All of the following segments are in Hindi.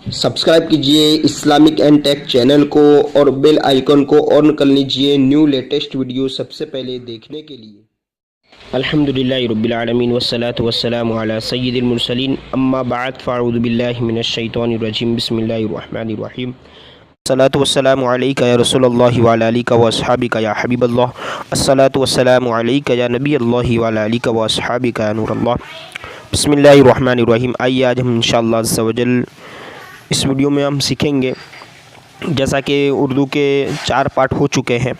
सब्सक्राइब कीजिए इस्लामिक एंड टेक चैनल को और बेल आइकन को ऑन कर लीजिए न्यू लेटेस्ट वीडियो सबसे पहले देखने के लिए। अल्हम्दुलिल्लाहि रब्बिल आलमीन वस्सलातु वस्सलामु अला सय्यिदिल मुरसलीन अम्मा बाद फ़अऊज़ु बिल्लाहि मिनश शैतानिर रजीम बिस्मिल्लाहिर रहमानिर रहीम। अस्सलातु वस्सलामु अलैका या रसूलल्लाहि व अला आलिका व अस्हाबिका या हबीबल्लाह। अस्सलातु वस्सलामु अलैका या नबीयल्लाहि व अला आलिका व अस्हाबिका या नूरल्लाह। बिस्मिल्लाहिर रहमानिर रहीम। आइए आज हम इंशाअल्लाह अज़्ज़ा व जल इस वीडियो में हम सीखेंगे, जैसा कि उर्दू के 4 पार्ट हो चुके हैं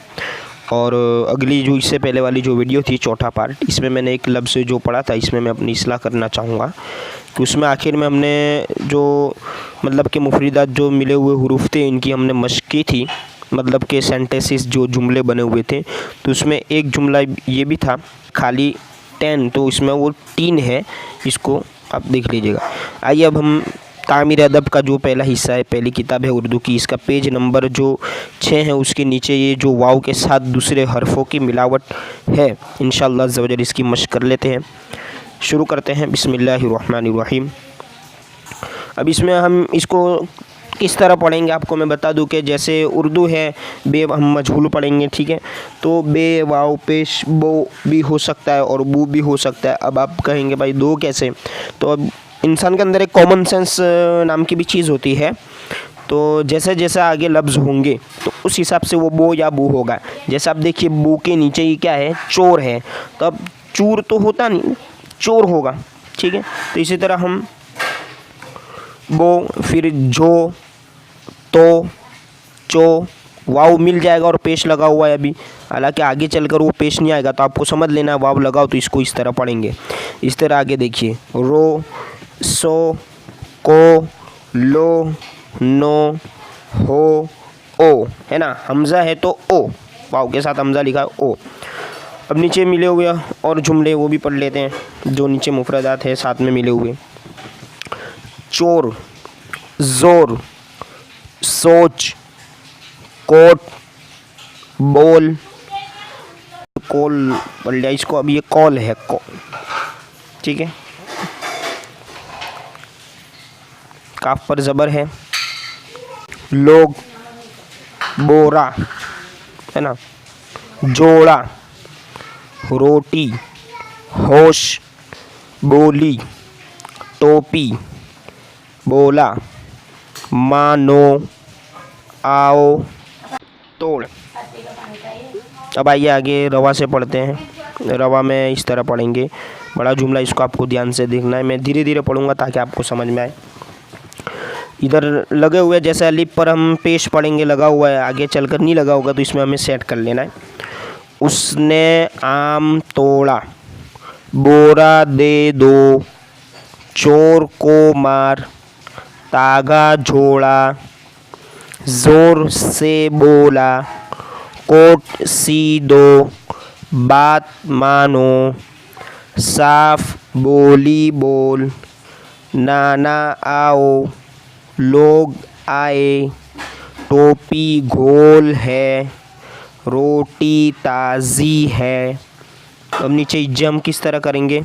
और अगली जो इससे पहले वाली जो वीडियो थी चौथा पार्ट, इसमें मैंने एक लफ्ज़ जो पढ़ा था इसमें मैं अपनी इस्लाह करना चाहूँगा कि उसमें आखिर में हमने जो मतलब के मुफरीदात जो मिले हुए हुरूफ थे इनकी हमने मश्क की थी, मतलब के सेंटेंसेस जो जुमले बने हुए थे। तो उसमें एक जुमला ये भी था खाली 10, तो इसमें वो 3 है, इसको आप देख लीजिएगा। आइए अब हम तामीर अदब का जो पहला हिस्सा है, पहली किताब है उर्दू की, इसका पेज नंबर जो 6 है उसके नीचे ये जो वाव के साथ दूसरे हरफों की मिलावट है, इंशाअल्लाह अज़्ज़ा वजल इसकी मश्क कर लेते हैं। शुरू करते हैं। बिस्मिल्लाहिर्रहमानिर्रहीम। अब इसमें हम इसको किस तरह पढ़ेंगे आपको मैं बता दूं कि जैसे उर्दू है बे हम मजहूल पढ़ेंगे, ठीक है। तो बे वाव पेश बो भी हो सकता है और बू भी हो सकता है। अब आप कहेंगे भाई दो कैसे, तो अब इंसान के अंदर एक कॉमन सेंस नाम की भी चीज़ होती है। तो जैसे जैसे आगे लफ्ज़ होंगे तो उस हिसाब से वो बो या बू होगा। जैसे आप देखिए बू के नीचे ही क्या है, चोर है, तो अब चूर तो होता नहीं, चोर होगा, ठीक है। तो इसी तरह हम बो, फिर जो, तो, चो, वाव मिल जाएगा और पेश लगा हुआ है अभी, हालांकि आगे चलकर वो पेश नहीं आएगा, तो आपको समझ लेना वाव लगाओ तो इसको इस तरह पढ़ेंगे। इस तरह आगे देखिए रो, सो, को, लो, नो, हो, ओ, है ना। हमज़ा है तो ओ, वाव के साथ हमज़ा लिखा है ओ। अब नीचे मिले हुए और जुमले वो भी पढ़ लेते हैं जो नीचे मुफरदात है साथ में मिले हुए। चोर, जोर, सोच, कोट, बोल, कॉल पढ़ लिया इसको। अब ये कॉल है को, ठीक है। काफ पर ज़बर है। लोग, बोरा, है ना, जोड़ा, रोटी, होश, बोली, टोपी, बोला, मानो, आओ, तोड़। अब आइए आगे रवा से पढ़ते हैं। रवा में इस तरह पढ़ेंगे, बड़ा जुमला, इसको आपको ध्यान से देखना है। मैं धीरे धीरे पढ़ूंगा ताकि आपको समझ में आए। इधर लगे हुए जैसे अलिफ पर हम पेश पढ़ेंगे, लगा हुआ है, आगे चलकर नहीं लगा होगा तो इसमें हमें सेट कर लेना है। उसने आम तोड़ा, बोरा दे दो, चोर को मार, तागा जोड़ा, जोर से बोला, कोट सी दो, बात मानो, साफ बोली बोल, नाना आओ, लोग आए, टोपी गोल है, रोटी ताज़ी है। अब नीचे जम किस तरह करेंगे,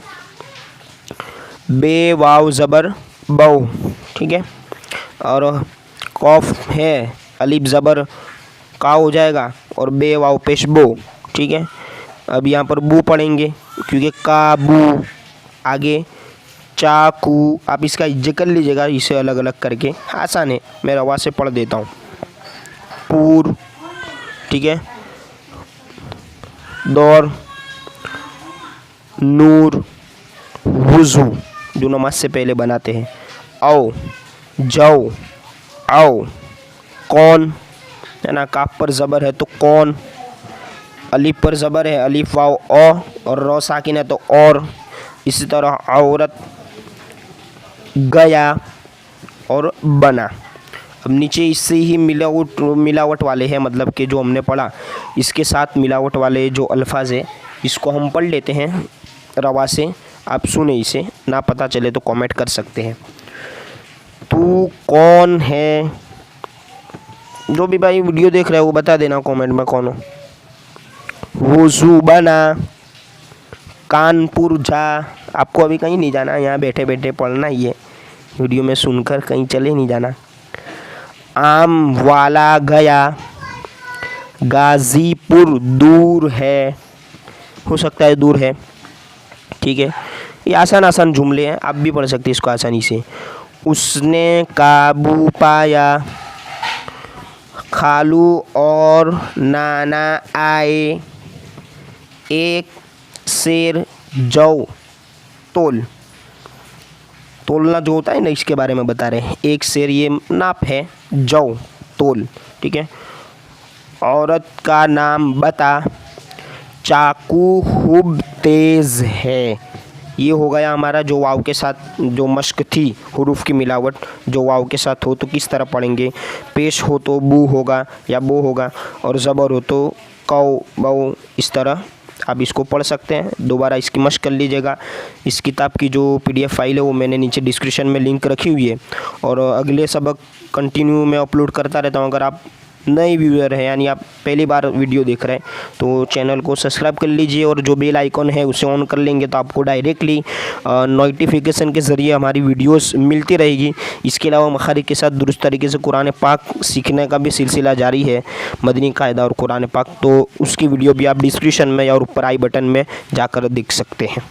बे वाव ज़बर बो, ठीक है। और कौफ है, अलिफ ज़बर का हो जाएगा और बे वाव पेश बो, ठीक है। अब यहाँ पर बू पढ़ेंगे क्योंकि का बू, आगे चाकू। आप इसका इज्जत कर लीजिएगा इसे अलग अलग करके, आसान है, मैं रवा से पढ़ देता हूँ। पूर, ठीक है। दौर, नूर, वुज़ू जो नमाज से पहले बनाते हैं। आओ, जाओ, आओ, कौन, है ना, काफ पर ज़बर है तो कौन, अलिफ पर ज़बर है, अलिफ वाव ओ और रो साकिन है तो और। इसी तरह औरत, गया और बना। अब नीचे इससे ही मिलावट वाले हैं, मतलब कि जो हमने पढ़ा इसके साथ मिलावट वाले जो अल्फाज है इसको हम पढ़ लेते हैं रवा से। आप सुने इसे, ना पता चले तो कमेंट कर सकते हैं। तू कौन है, जो भी भाई वीडियो देख रहा है वो बता देना कमेंट में कौन हो। वुज़ू बना, कानपुर जा, आपको अभी कहीं नहीं जाना, यहाँ बैठे बैठे पढ़ना ही है, वीडियो में सुनकर कहीं चले नहीं जाना। आम वाला गया, गाज़ीपुर दूर है, हो सकता है दूर है, ठीक है। ये आसान आसान जुमले हैं, आप भी पढ़ सकते हैं इसको आसानी से। उसने काबू पाया, खालू और नाना आए, एक शेर जौ तोल। तोलना जो होता है ना, इसके बारे में बता रहे हैं। एक शेर ये नाप है, जौ तोल, ठीक है। औरत का नाम बता, चाकू खूब तेज़ है। ये हो गया हमारा जो वाव के साथ जो मश्क थी हुरूफ की मिलावट, जो वाव के साथ हो तो किस तरह पढ़ेंगे। पेश हो तो बू होगा या बो होगा, और ज़बर हो तो कौ बौ, इस तरह आप इसको पढ़ सकते हैं। दोबारा इसकी मश्क कर लीजिएगा। इस किताब की जो PDF फाइल है वो मैंने नीचे डिस्क्रिप्शन में लिंक रखी हुई है, और अगले सबक कंटिन्यू में अपलोड करता रहता हूँ। अगर आप नए व्यूअर हैं, यानी आप पहली बार वीडियो देख रहे हैं, तो चैनल को सब्सक्राइब कर लीजिए, और जो बेल आइकॉन है उसे ऑन कर लेंगे तो आपको डायरेक्टली नोटिफिकेशन के ज़रिए हमारी वीडियोस मिलती रहेगी। इसके अलावा मखारिज के साथ दुरुस्त तरीके से कुरान पाक सीखने का भी सिलसिला जारी है, मदनी कायदा और कुरान पाक, तो उसकी वीडियो भी आप डिस्क्रिप्शन में या ऊपर आई बटन में जाकर देख सकते हैं।